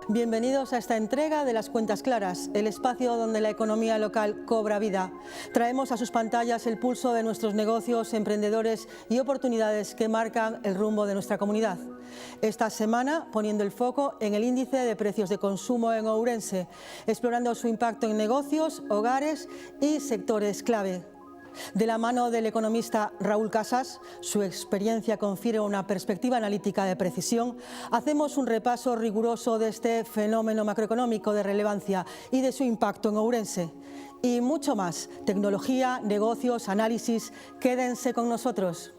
Bienvenidos a esta entrega de Las Cuentas Claras, el espacio donde la economía local cobra vida. Traemos a sus pantallas el pulso de nuestros negocios, emprendedores y oportunidades que marcan el rumbo de nuestra comunidad. Esta semana poniendo el foco en el índice de precios de consumo en Ourense, explorando su impacto en negocios, hogares y sectores clave. De la mano del economista Raúl Casas, su experiencia confiere una perspectiva analítica de precisión, hacemos un repaso riguroso de este fenómeno macroeconómico de relevancia y de su impacto en Ourense. Y mucho más, tecnología, negocios, análisis, quédense con nosotros.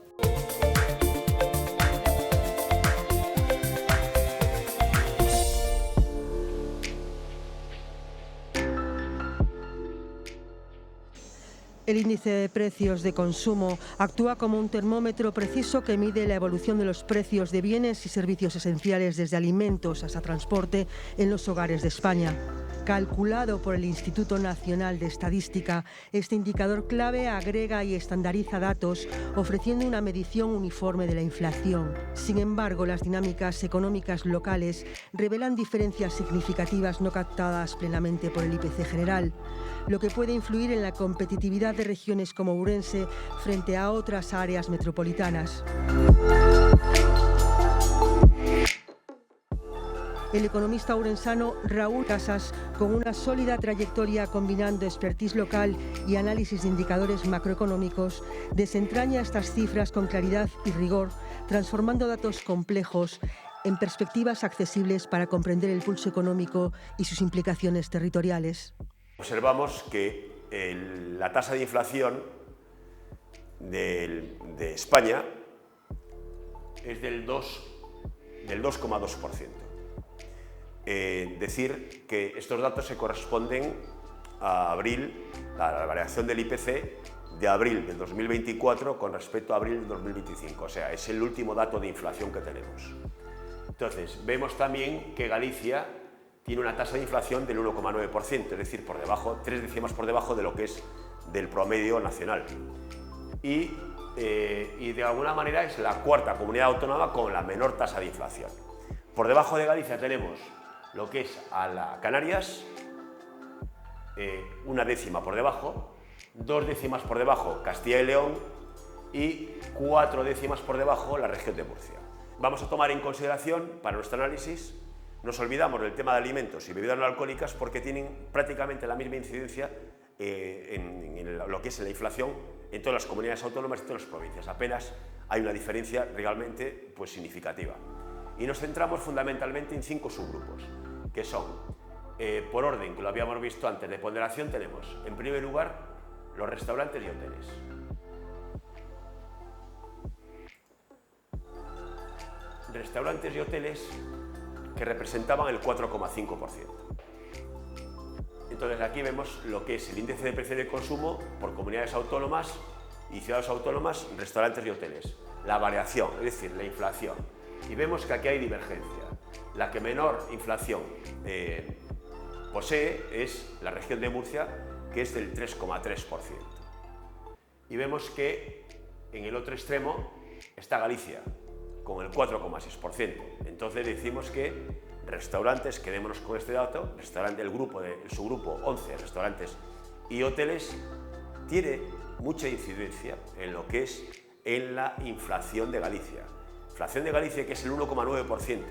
El índice de precios de consumo actúa como un termómetro preciso que mide la evolución de los precios de bienes y servicios esenciales desde alimentos hasta transporte en los hogares de España. Calculado por el Instituto Nacional de Estadística, este indicador clave agrega y estandariza datos, ofreciendo una medición uniforme de la inflación. Sin embargo, las dinámicas económicas locales revelan diferencias significativas no captadas plenamente por el IPC general, lo que puede influir en la competitividad de regiones como Ourense frente a otras áreas metropolitanas. El economista ourensano Raúl Casas, con una sólida trayectoria combinando expertise local y análisis de indicadores macroeconómicos, desentraña estas cifras con claridad y rigor, transformando datos complejos en perspectivas accesibles para comprender el pulso económico y sus implicaciones territoriales. Observamos que la tasa de inflación de España es del 2,2%. Decir que estos datos se corresponden a abril, a la variación del IPC de abril del 2024 con respecto a abril del 2025, o sea, es el último dato de inflación que tenemos. Entonces, vemos también que Galicia tiene una tasa de inflación del 1,9%, es decir, por debajo, 3 décimas por debajo de lo que es del promedio nacional. Y de alguna manera es la cuarta comunidad autónoma con la menor tasa de inflación. Por debajo de Galicia tenemos lo que es a la Canarias, 1 décima por debajo, 2 décimas por debajo Castilla y León y 4 décimas por debajo la región de Murcia. Vamos a tomar en consideración para nuestro análisis, nos olvidamos del tema de alimentos y bebidas no alcohólicas porque tienen prácticamente la misma incidencia en lo que es la inflación en todas las comunidades autónomas y todas las provincias. Apenas hay una diferencia realmente significativa. Y nos centramos fundamentalmente en 5 subgrupos, que son, por orden, que lo habíamos visto antes, de ponderación tenemos, en primer lugar, los restaurantes y hoteles. Restaurantes y hoteles que representaban el 4,5%. Entonces aquí vemos lo que es el índice de precio de consumo por comunidades autónomas y ciudades autónomas, restaurantes y hoteles. La variación, es decir, la inflación. Y vemos que aquí hay divergencia. La que menor inflación posee es la región de Murcia, que es del 3,3%. Y vemos que en el otro extremo está Galicia, con el 4,6%. Entonces decimos que restaurantes, quedémonos con este dato, el subgrupo 11, restaurantes y hoteles, tiene mucha incidencia en lo que es en la inflación de Galicia. Inflación de Galicia que es el 1,9%,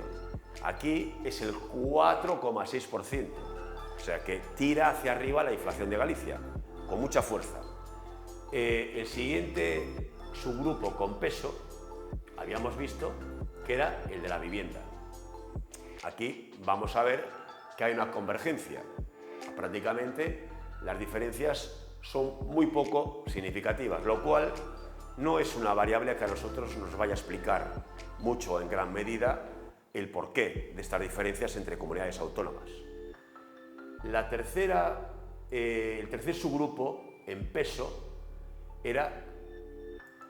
aquí es el 4,6%, o sea que tira hacia arriba la inflación de Galicia, con mucha fuerza. El siguiente subgrupo con peso, habíamos visto que era el de la vivienda. Aquí vamos a ver que hay una convergencia, prácticamente las diferencias son muy poco significativas, lo cual no es una variable que a nosotros nos vaya a explicar mucho en gran medida el porqué de estas diferencias entre comunidades autónomas. El tercer subgrupo en peso era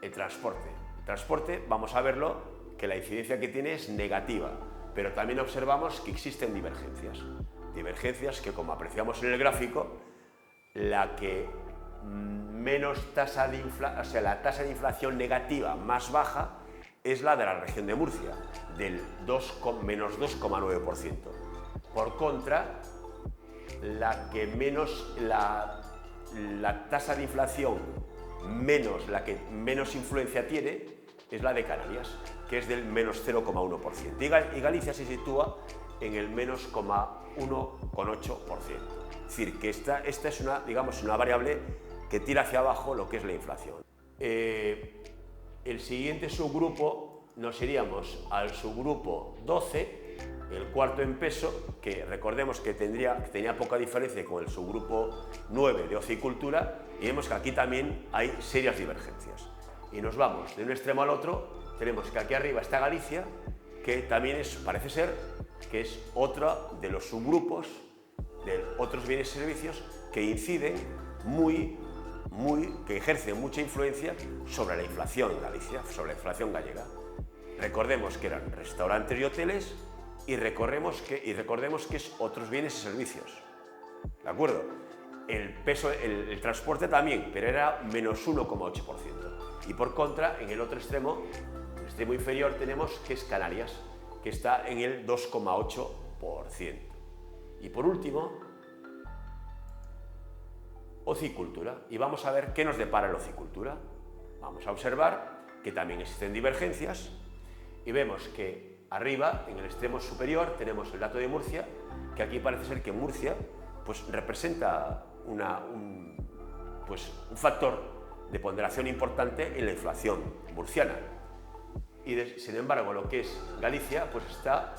el transporte. El transporte, vamos a verlo, que la incidencia que tiene es negativa, pero también observamos que existen divergencias. Divergencias que, como apreciamos en el gráfico, la que menos tasa de inflación, o sea, la tasa de inflación negativa más baja es la de la región de Murcia, del menos 2,9%. Por contra, la tasa de inflación la que menos influencia tiene es la de Canarias, que es del menos 0,1%. Y Galicia se sitúa en el menos 1,8%. Es decir, que esta es una variable que tira hacia abajo lo que es la inflación. El siguiente subgrupo nos iríamos al subgrupo 12, el cuarto en peso, que recordemos que tenía poca diferencia con el subgrupo 9 de ocio y cultura, y vemos que aquí también hay serias divergencias. Y nos vamos de un extremo al otro, tenemos que aquí arriba está Galicia, que también parece ser que es otro de los subgrupos de otros bienes y servicios que inciden que ejercen mucha influencia sobre la inflación en Galicia, sobre la inflación gallega. Recordemos que eran restaurantes y hoteles y recordemos que es otros bienes y servicios. ¿De acuerdo? El transporte también, pero era menos 1,8%. Y por contra, en el otro extremo, el extremo inferior, tenemos que es Canarias, que está en el 2,8%. Y por último, ocicultura. Y vamos a ver qué nos depara la ocicultura. Vamos a observar que también existen divergencias y vemos que arriba, en el extremo superior, tenemos el dato de Murcia, que aquí parece ser que Murcia pues, representa un factor de ponderación importante en la inflación murciana. Y sin embargo, lo que es Galicia pues está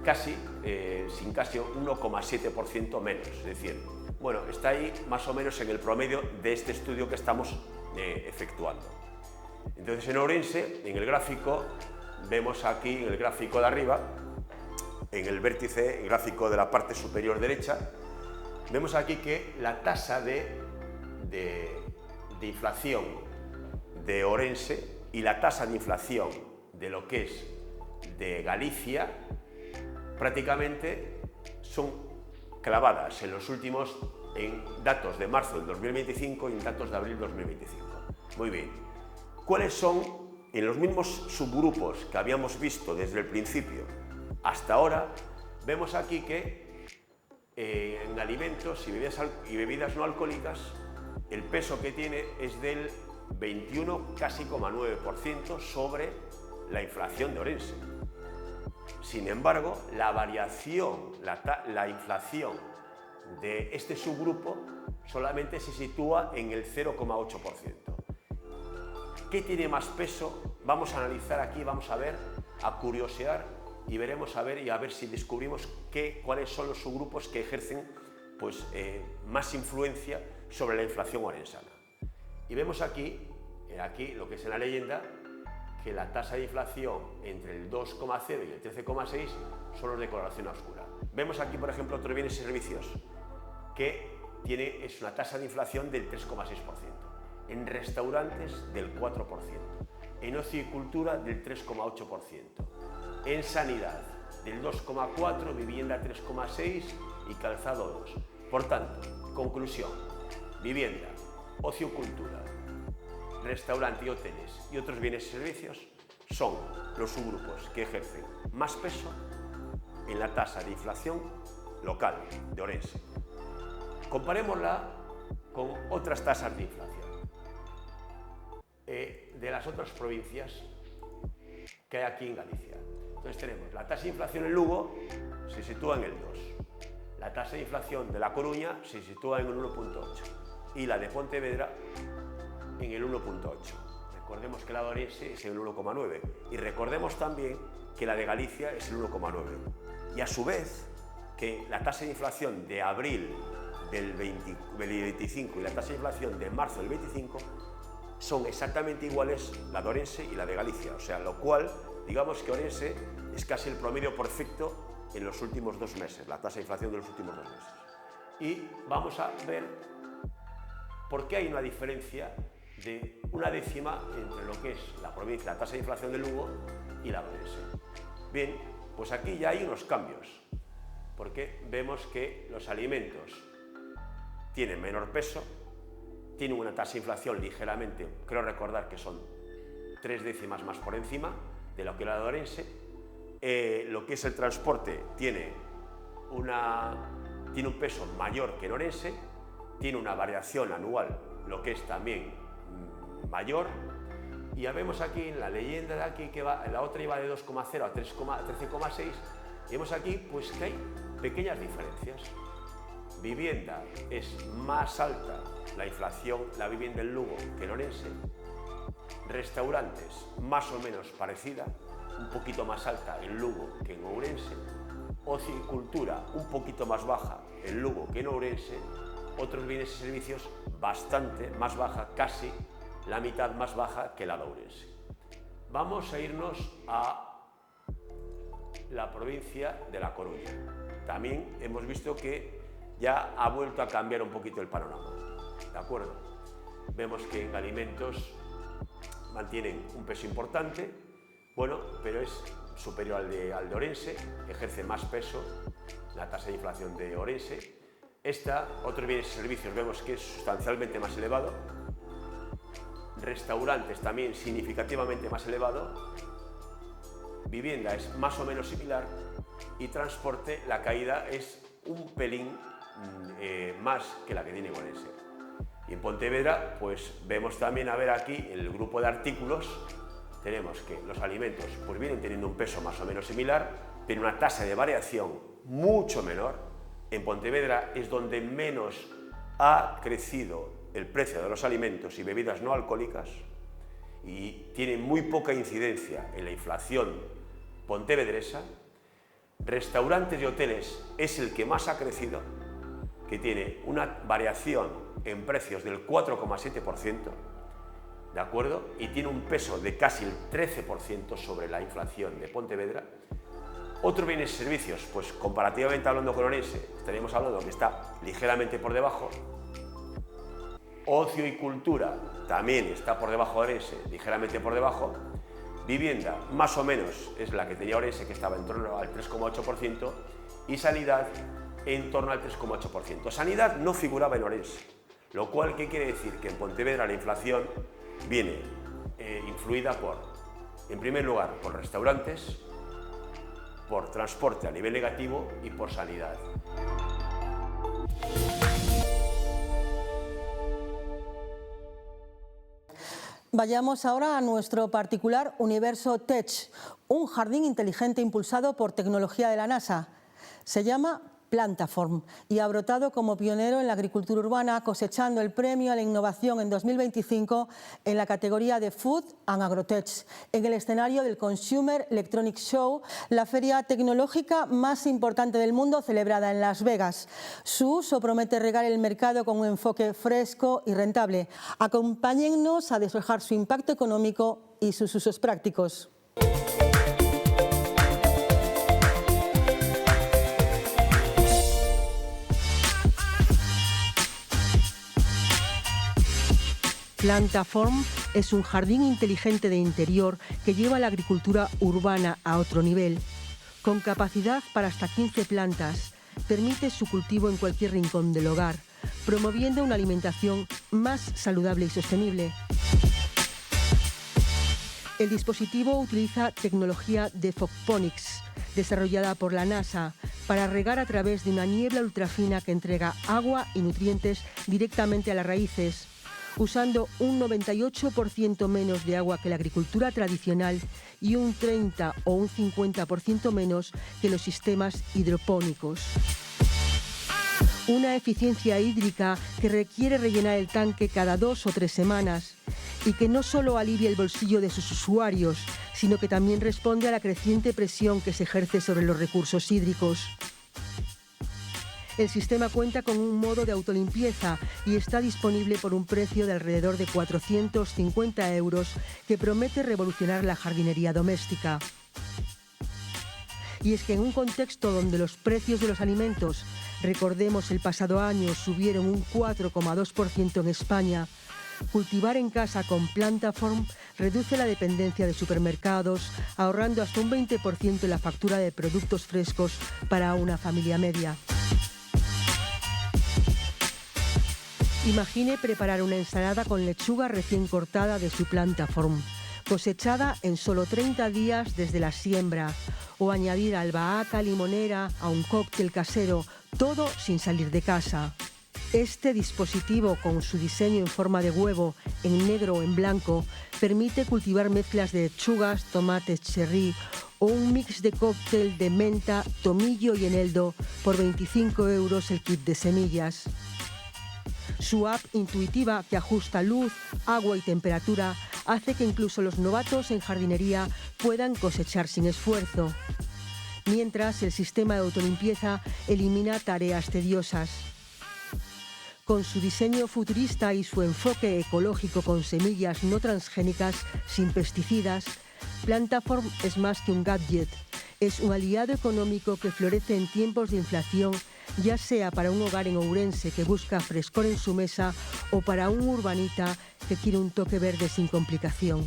casi 1,7% menos. Es decir, bueno, está ahí más o menos en el promedio de este estudio que estamos efectuando. Entonces, en Ourense, en el gráfico, vemos aquí en el gráfico de arriba, en el vértice, el gráfico de la parte superior derecha, vemos aquí que la tasa de inflación de Ourense y la tasa de inflación de lo que es de Galicia prácticamente son clavadas en los últimos datos de marzo del 2025 y en datos de abril del 2025. Muy bien. ¿Cuáles son, en los mismos subgrupos que habíamos visto desde el principio hasta ahora? Vemos aquí que en alimentos y bebidas no alcohólicas el peso que tiene es del 21, casi 0,9% sobre la inflación de Ourense. Sin embargo, la variación, la inflación de este subgrupo solamente se sitúa en el 0,8%. ¿Qué tiene más peso? Vamos a analizar aquí, vamos a ver, a curiosear y veremos a ver si descubrimos cuáles son los subgrupos que ejercen pues, más influencia sobre la inflación orensana. Y vemos aquí lo que es en la leyenda, que la tasa de inflación entre el 2,0 y el 13,6 son los de coloración oscura. Vemos aquí, por ejemplo, otros bienes y servicios que es una tasa de inflación del 3,6%, en restaurantes del 4%, en ocio y cultura del 3,8%, en sanidad del 2,4%, vivienda 3,6% y calzado 2%. Por tanto, conclusión, vivienda, ocio y cultura, restaurante y hoteles y otros bienes y servicios son los subgrupos que ejercen más peso en la tasa de inflación local de Ourense. Comparémosla con otras tasas de inflación de las otras provincias que hay aquí en Galicia. Entonces tenemos la tasa de inflación en Lugo se sitúa en el 2, la tasa de inflación de La Coruña se sitúa en el 1,8 y la de Pontevedra en el 1,8. Recordemos que la de Ourense es el 1,9 y recordemos también que la de Galicia es el 1,9. Y a su vez que la tasa de inflación de abril del 25 y la tasa de inflación de marzo del 25 son exactamente iguales la de Ourense y la de Galicia, o sea, lo cual, digamos que Ourense es casi el promedio perfecto en los últimos 2 meses, la tasa de inflación de los últimos 2 meses. Y vamos a ver por qué hay una diferencia de una décima entre lo que es la provincia, la tasa de inflación de Lugo y la Orense. Bien, pues aquí ya hay unos cambios, porque vemos que los alimentos tienen menor peso, tienen una tasa de inflación ligeramente, creo recordar que son 3 décimas más por encima de lo que la de Orense. Lo que es el transporte tiene un peso mayor que en Orense, tiene una variación anual, lo que es también mayor, y ya vemos aquí en la leyenda de aquí que la otra iba de 2,0 a 13,6, y vemos aquí pues que hay pequeñas diferencias. Vivienda es más alta la inflación, la vivienda en Lugo que en Orense. Restaurantes más o menos parecida, un poquito más alta en Lugo que en Ourense. Ocio y cultura un poquito más baja en Lugo que en Ourense. Otros bienes y servicios bastante más baja, casi la mitad más baja que la de Ourense. Vamos a irnos a la provincia de La Coruña. También hemos visto que ya ha vuelto a cambiar un poquito el panorama, ¿de acuerdo? Vemos que en alimentos mantienen un peso importante, bueno, pero es superior al de Orense, ejerce más peso la tasa de inflación de Orense. Otros bienes y servicios vemos que es sustancialmente más elevado. Restaurantes también significativamente más elevado. Vivienda es más o menos similar. Y transporte, la caída es un pelín más que la que tiene Orense. Y en Pontevedra, pues vemos también, a ver aquí, el grupo de artículos, tenemos que los alimentos pues vienen teniendo un peso más o menos similar, pero una tasa de variación mucho menor. En Pontevedra es donde menos ha crecido el precio de los alimentos y bebidas no alcohólicas y tiene muy poca incidencia en la inflación pontevedresa. Restaurantes y hoteles es el que más ha crecido, que tiene una variación en precios del 4,7%, ¿de acuerdo? Y tiene un peso de casi el 13% sobre la inflación de Pontevedra. Otros bienes y servicios, pues comparativamente hablando con Orense, estaríamos hablando que está ligeramente por debajo. Ocio y cultura también está por debajo de Orense, ligeramente por debajo. Vivienda, más o menos, es la que tenía Orense, que estaba en torno al 3,8%, y sanidad en torno al 3,8%. Sanidad no figuraba en Orense, lo cual, ¿qué quiere decir? Que en Pontevedra la inflación viene influida en primer lugar, por restaurantes, por transporte a nivel negativo y por sanidad. Vayamos ahora a nuestro particular universo Tech, un jardín inteligente impulsado por tecnología de la NASA. Se llama Plantaform y ha brotado como pionero en la agricultura urbana, cosechando el premio a la innovación en 2025 en la categoría de Food and Agrotech, en el escenario del Consumer Electronics Show, la feria tecnológica más importante del mundo, celebrada en Las Vegas. Su uso promete regar el mercado con un enfoque fresco y rentable. Acompáñennos a despejar su impacto económico y sus usos prácticos. Plantaform es un jardín inteligente de interior que lleva la agricultura urbana a otro nivel. Con capacidad para hasta 15 plantas, permite su cultivo en cualquier rincón del hogar, promoviendo una alimentación más saludable y sostenible. El dispositivo utiliza tecnología de Fogponics, desarrollada por la NASA, para regar a través de una niebla ultrafina que entrega agua y nutrientes directamente a las raíces, usando un 98% menos de agua que la agricultura tradicional y un 30 o un 50% menos que los sistemas hidropónicos. Una eficiencia hídrica que requiere rellenar el tanque cada 2 o 3 semanas y que no solo alivia el bolsillo de sus usuarios, sino que también responde a la creciente presión que se ejerce sobre los recursos hídricos. El sistema cuenta con un modo de autolimpieza y está disponible por un precio de alrededor de 450 € que promete revolucionar la jardinería doméstica. Y es que en un contexto donde los precios de los alimentos, recordemos el pasado año, subieron un 4,2% en España, Cultivar en casa con Plantaform reduce la dependencia de supermercados, ahorrando hasta un 20% en la factura de productos frescos para una familia media. Imagine preparar una ensalada con lechuga recién cortada de su Plantaform, cosechada en solo 30 días desde la siembra, o añadir albahaca limonera a un cóctel casero, todo sin salir de casa. Este dispositivo, con su diseño en forma de huevo, en negro o en blanco, permite cultivar mezclas de lechugas, tomates cherry o un mix de cóctel de menta, tomillo y eneldo por 25 € el kit de semillas. Su app intuitiva, que ajusta luz, agua y temperatura, hace que incluso los novatos en jardinería puedan cosechar sin esfuerzo. Mientras, el sistema de autolimpieza elimina tareas tediosas. Con su diseño futurista y su enfoque ecológico con semillas no transgénicas, sin pesticidas, Plantaform es más que un gadget. Es un aliado económico que florece en tiempos de inflación, ya sea para un hogar en Ourense que busca frescor en su mesa o para un urbanita que quiere un toque verde sin complicación.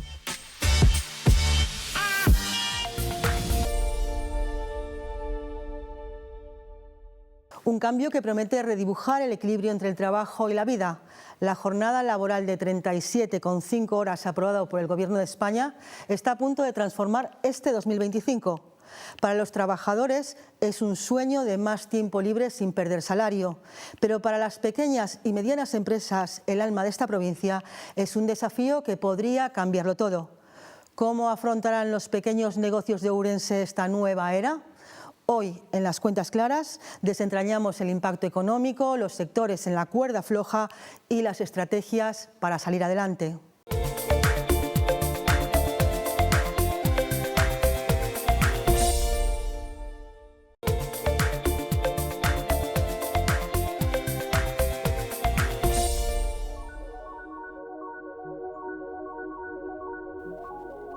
Un cambio que promete redibujar el equilibrio entre el trabajo y la vida. La jornada laboral de 37,5 horas aprobada por el Gobierno de España está a punto de transformar este 2025. Para los trabajadores es un sueño de más tiempo libre sin perder salario, pero para las pequeñas y medianas empresas, el alma de esta provincia, es un desafío que podría cambiarlo todo. ¿Cómo afrontarán los pequeños negocios de Ourense esta nueva era? Hoy, en Las Cuentas Claras, desentrañamos el impacto económico, los sectores en la cuerda floja y las estrategias para salir adelante.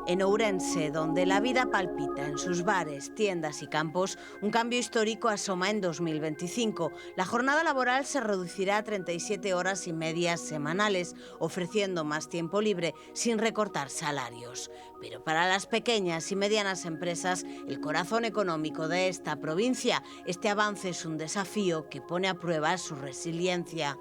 En Ourense, donde la vida palpita en sus bares, tiendas y campos, un cambio histórico asoma en 2025. La jornada laboral se reducirá a 37 horas y media semanales, ofreciendo más tiempo libre sin recortar salarios. Pero para las pequeñas y medianas empresas, el corazón económico de esta provincia, este avance es un desafío que pone a prueba su resiliencia.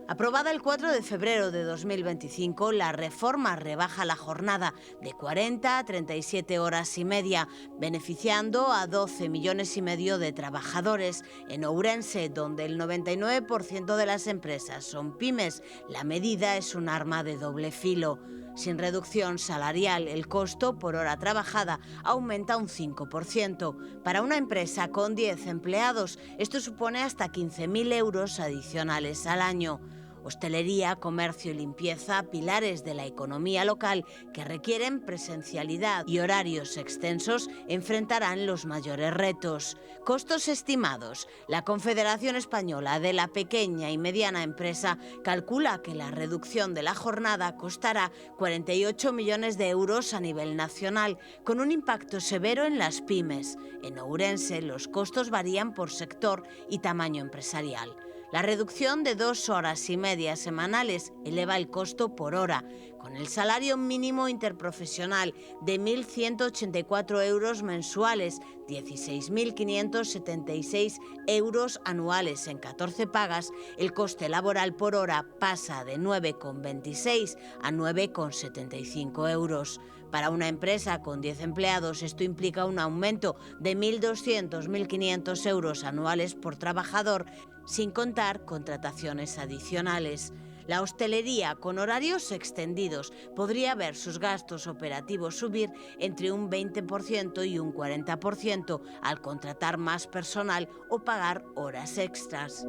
Aprobada el 4 de febrero de 2025, la reforma rebaja la jornada de 40 a 37 horas y media, beneficiando a 12,5 millones de trabajadores. En Ourense, donde el 99% de las empresas son pymes, la medida es un arma de doble filo. Sin reducción salarial, el costo por hora trabajada aumenta un 5%. Para una empresa con 10 empleados, esto supone hasta 15.000 € adicionales al año. Hostelería, comercio y limpieza, pilares de la economía local que requieren presencialidad y horarios extensos, enfrentarán los mayores retos. Costos estimados. La Confederación Española de la Pequeña y Mediana Empresa calcula que la reducción de la jornada costará 48 millones de euros a nivel nacional, con un impacto severo en las pymes. En Ourense, los costos varían por sector y tamaño empresarial. La reducción de 2 horas y media semanales eleva el costo por hora, con el salario mínimo interprofesional de 1.184 € mensuales, 16.576 € anuales en 14 pagas. El coste laboral por hora pasa de 9,26 a 9,75 €. Para una empresa con 10 empleados, esto implica un aumento de 1.200-1.500 € anuales por trabajador, sin contar contrataciones adicionales. La hostelería, con horarios extendidos, podría ver sus gastos operativos subir entre un 20% y un 40% al contratar más personal o pagar horas extras.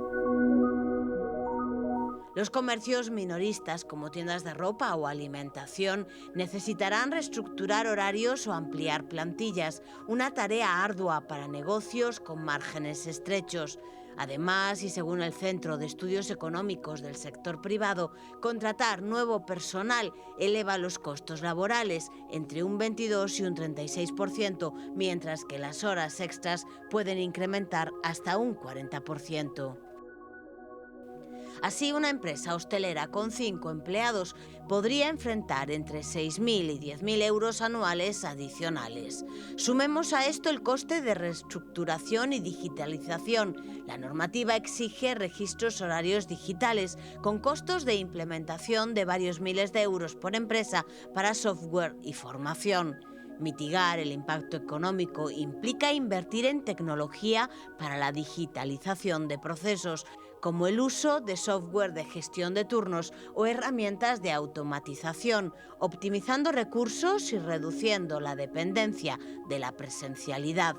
Los comercios minoristas, como tiendas de ropa o alimentación, necesitarán reestructurar horarios o ampliar plantillas, una tarea ardua para negocios con márgenes estrechos. Además, y según el Centro de Estudios Económicos del Sector Privado, contratar nuevo personal eleva los costos laborales entre un 22 y un 36%, mientras que las horas extras pueden incrementar hasta un 40%. Así, una empresa hostelera con 5 empleados podría enfrentar entre 6.000 y 10.000 euros anuales adicionales. Sumemos a esto el coste de reestructuración y digitalización. La normativa exige registros horarios digitales, con costos de implementación de varios miles de euros por empresa para software y formación. Mitigar el impacto económico implica invertir en tecnología para la digitalización de procesos, como el uso de software de gestión de turnos o herramientas de automatización, optimizando recursos y reduciendo la dependencia de la presencialidad.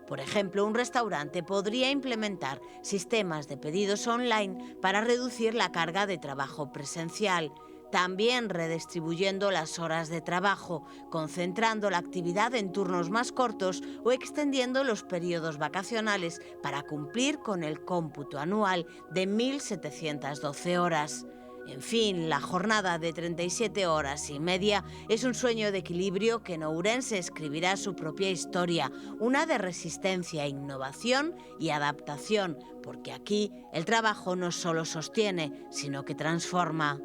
Por ejemplo, un restaurante podría implementar sistemas de pedidos online para reducir la carga de trabajo presencial. También redistribuyendo las horas de trabajo, concentrando la actividad en turnos más cortos o extendiendo los periodos vacacionales para cumplir con el cómputo anual de 1.712 horas. En fin, la jornada de 37 horas y media es un sueño de equilibrio que en Ourense escribirá su propia historia, una de resistencia, innovación y adaptación, porque aquí el trabajo no solo sostiene, sino que transforma.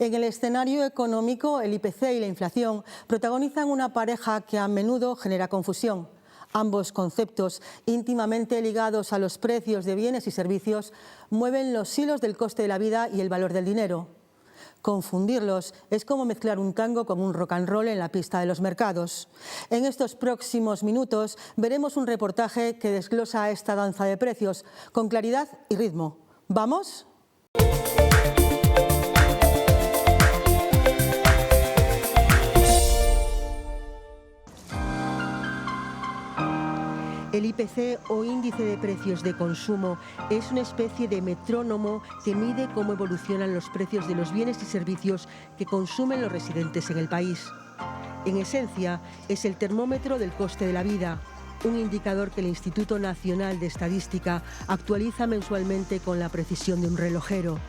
En el escenario económico, el IPC y la inflación protagonizan una pareja que a menudo genera confusión. Ambos conceptos, íntimamente ligados a los precios de bienes y servicios, mueven los hilos del coste de la vida y el valor del dinero. Confundirlos es como mezclar un tango con un rock and roll en la pista de los mercados. En estos próximos minutos veremos un reportaje que desglosa esta danza de precios con claridad y ritmo. ¿Vamos? El IPC o índice de precios de consumo es una especie de metrónomo que mide cómo evolucionan los precios de los bienes y servicios que consumen los residentes en el país. En esencia, es el termómetro del coste de la vida, un indicador que el Instituto Nacional de Estadística actualiza mensualmente con la precisión de un relojero.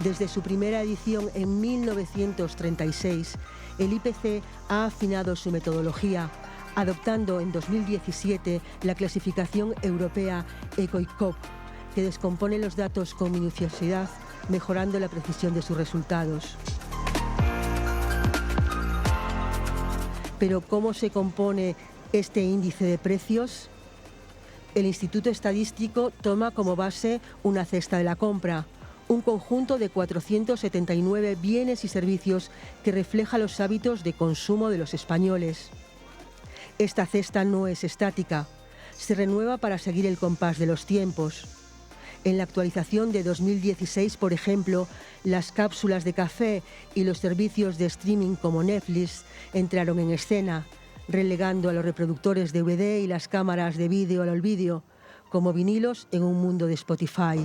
Desde su primera edición en 1936, el IPC ha afinado su metodología, adoptando en 2017 la clasificación europea ECOICOP, que descompone los datos con minuciosidad, mejorando la precisión de sus resultados. Pero ¿cómo se compone este índice de precios? El Instituto Estadístico toma como base una cesta de la compra, un conjunto de 479 bienes y servicios que refleja los hábitos de consumo de los españoles. Esta cesta no es estática, se renueva para seguir el compás de los tiempos. En la actualización de 2016, por ejemplo, las cápsulas de café y los servicios de streaming como Netflix entraron en escena, relegando a los reproductores de DVD y las cámaras de vídeo al olvido, como vinilos en un mundo de Spotify.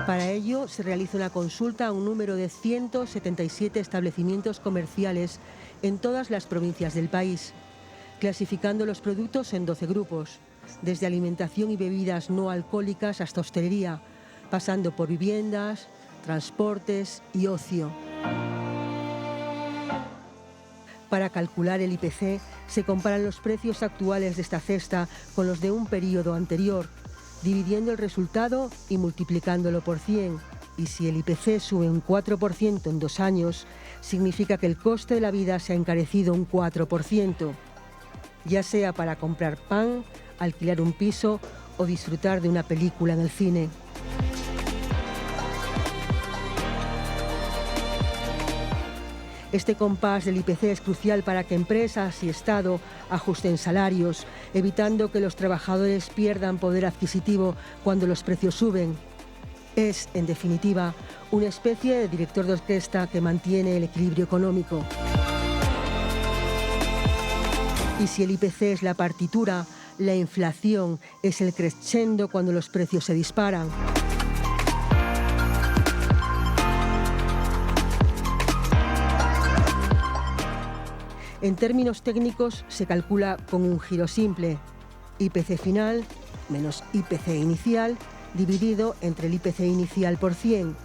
Para ello, se realiza una consulta a un número de 177 establecimientos comerciales en todas las provincias del país, clasificando los productos en 12 grupos, desde alimentación y bebidas no alcohólicas hasta hostelería, pasando por viviendas, transportes y ocio. Para calcular el IPC, se comparan los precios actuales de esta cesta con los de un periodo anterior, dividiendo el resultado y multiplicándolo por 100. Y si el IPC sube un 4% en 2 años, significa que el coste de la vida se ha encarecido un 4%, ya sea para comprar pan, alquilar un piso o disfrutar de una película en el cine. Este compás del IPC es crucial para que empresas y Estado ajusten salarios, evitando que los trabajadores pierdan poder adquisitivo cuando los precios suben. Es, en definitiva, una especie de director de orquesta que mantiene el equilibrio económico. Y si el IPC es la partitura, la inflación es el crescendo cuando los precios se disparan. En términos técnicos se calcula con un giro simple: IPC final menos IPC inicial dividido entre el IPC inicial por 100.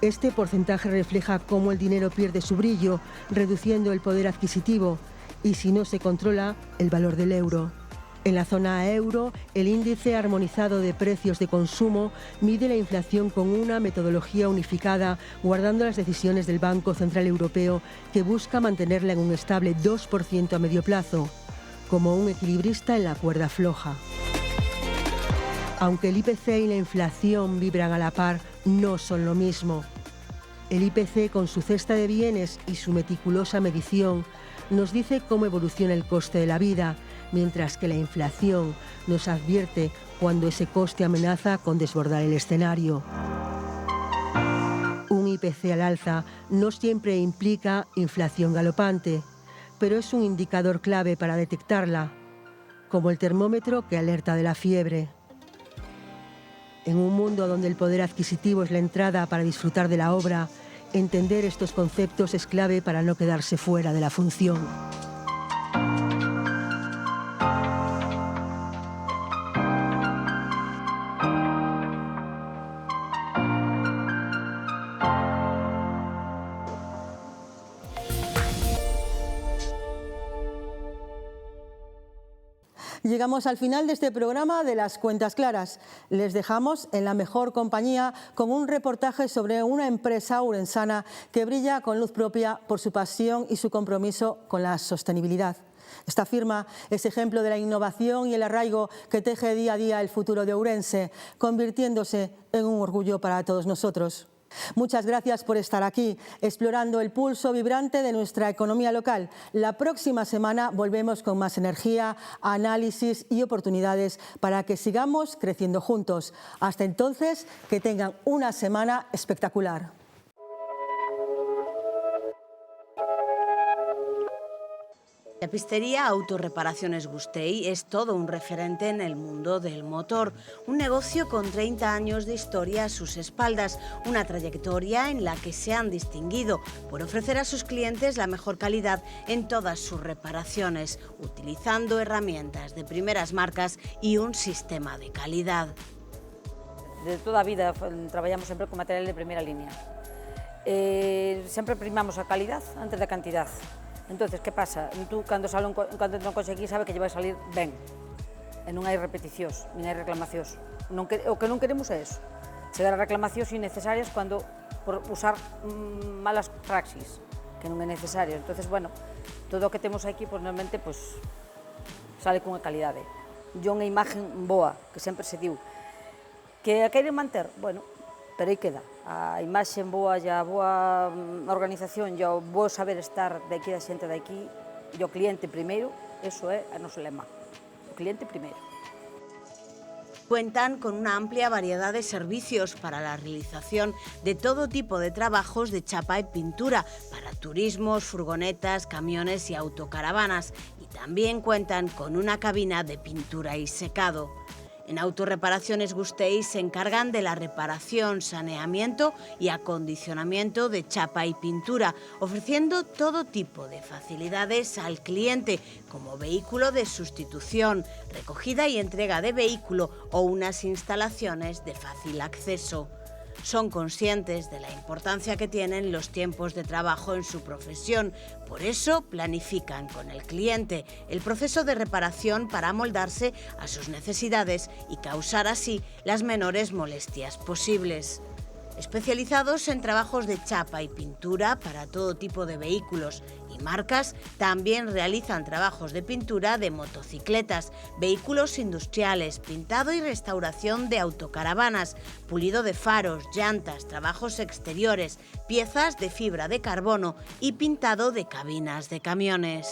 Este porcentaje refleja cómo el dinero pierde su brillo, reduciendo el poder adquisitivo, y si no se controla, el valor del euro. En la zona euro, el índice armonizado de precios de consumo mide la inflación con una metodología unificada, guardando las decisiones del Banco Central Europeo, que busca mantenerla en un estable 2% a medio plazo, como un equilibrista en la cuerda floja. Aunque el IPC y la inflación vibran a la par, no son lo mismo. El IPC, con su cesta de bienes y su meticulosa medición, nos dice cómo evoluciona el coste de la vida, mientras que la inflación nos advierte cuando ese coste amenaza con desbordar el escenario. Un IPC al alza no siempre implica inflación galopante, pero es un indicador clave para detectarla, como el termómetro que alerta de la fiebre. En un mundo donde el poder adquisitivo es la entrada para disfrutar de la obra, entender estos conceptos es clave para no quedarse fuera de la función. Llegamos al final de este programa de Las Cuentas Claras. Les dejamos en la mejor compañía con un reportaje sobre una empresa ourensana que brilla con luz propia por su pasión y su compromiso con la sostenibilidad. Esta firma es ejemplo de la innovación y el arraigo que teje día a día el futuro de Ourense, convirtiéndose en un orgullo para todos nosotros. Muchas gracias por estar aquí, explorando el pulso vibrante de nuestra economía local. La próxima semana volvemos con más energía, análisis y oportunidades para que sigamos creciendo juntos. Hasta entonces, que tengan una semana espectacular. La pistería Autorreparaciones Gustei es todo un referente en el mundo del motor, un negocio con 30 años de historia a sus espaldas, una trayectoria en la que se han distinguido por ofrecer a sus clientes la mejor calidad en todas sus reparaciones, utilizando herramientas de primeras marcas y un sistema de calidad. De toda a vida traballamos sempre con material de primeira línea. Sempre primamos a calidad antes da cantidad. Entonces, que pasa? Tú, cando non conseguís, sabe que lle vai salir ben. E non hai repeticións, nin hai reclamacións. O que non queremos é eso. Chegar a reclamacións innecesarias por usar malas praxis, que non é necesario. Entonces, bueno, todo o que temos aquí, normalmente, sale cunha calidade. E unha imagen boa, que sempre se diu. Que a queren manter? Bueno, pero aí queda. A imaxe boa e a boa organización e o bo saber estar de aquí da xente de aquí e o cliente primeiro, eso é o noso lema. O cliente primeiro. Cuentan con una amplia variedad de servicios para la realización de todo tipo de trabajos de chapa y pintura para turismos, furgonetas, camiones y autocaravanas, y también cuentan con una cabina de pintura y secado. En Autorreparaciones Gustei se encargan de la reparación, saneamiento y acondicionamiento de chapa y pintura, ofreciendo todo tipo de facilidades al cliente, como vehículo de sustitución, recogida y entrega de vehículo o unas instalaciones de fácil acceso. Son conscientes de la importancia que tienen los tiempos de trabajo en su profesión. Por eso planifican con el cliente el proceso de reparación para amoldarse a sus necesidades y causar así las menores molestias posibles. Especializados en trabajos de chapa y pintura para todo tipo de vehículos y marcas, también realizan trabajos de pintura de motocicletas, vehículos industriales, pintado y restauración de autocaravanas, pulido de faros, llantas, trabajos exteriores, piezas de fibra de carbono y pintado de cabinas de camiones.